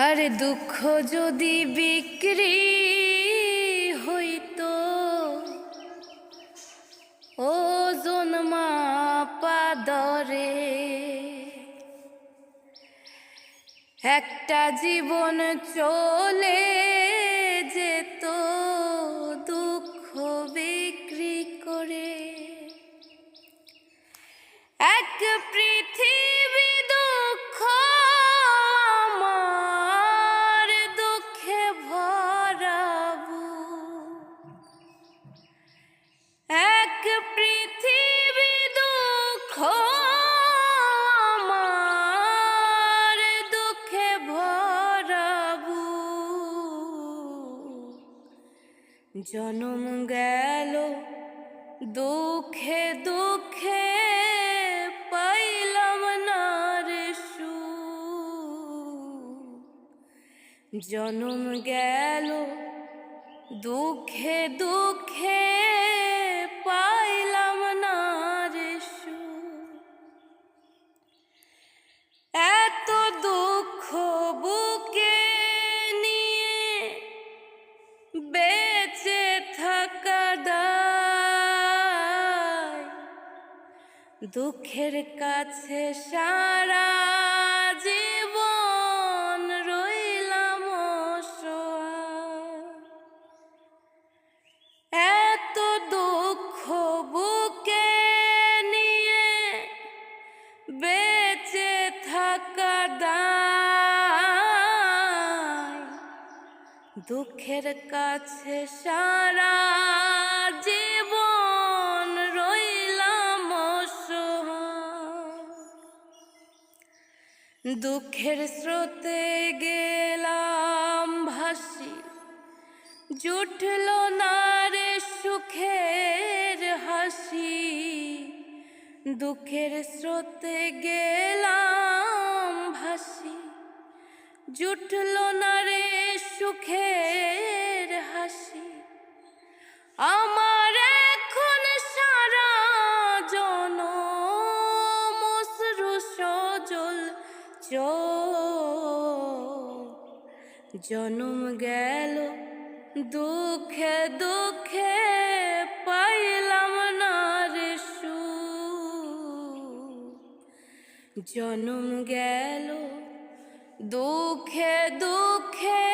আর দুঃখ যদি বিক্রি হইতো ওজন মাপা দরে, একটা জীবন চলে যেত দুঃখ বিক্রি করে। এক পৃথিবী দুঃখ আমার দুঃখে ভরাবু, এক পৃথিবী দুঃখ আমার দুঃখে ভরাবু। জনম গেল দুঃখে দুঃখে পাইলাম না রে সুখ। জনম গেল দুঃখে দুঃখে পাইলাম না রে সুখ। এত দুঃখ বুকে নিয়ে বেঁচে থাকা দায়, দুঃখের কাছে সারা জীবন রইলাম অসহায়। এত দুঃখ বুকে নিয়ে বেঁচে থাকা দায়, দুঃখের কাছে সারা জীবন রইলাম অসহায়। দুঃখের স্রোতে গেলাম ভাসি, জুটল না রে সুখের হাসি। দুঃখের স্রোতে গেলাম ভাসি, জুটল না রে সুখের হাসি। আমার এখন সারা জনম অশ্রু সজল চোখ। জনম গেল দুঃখে দুঃখে পাইলাম না রে সুখ। জনম গেল দুঃখে দুঃখে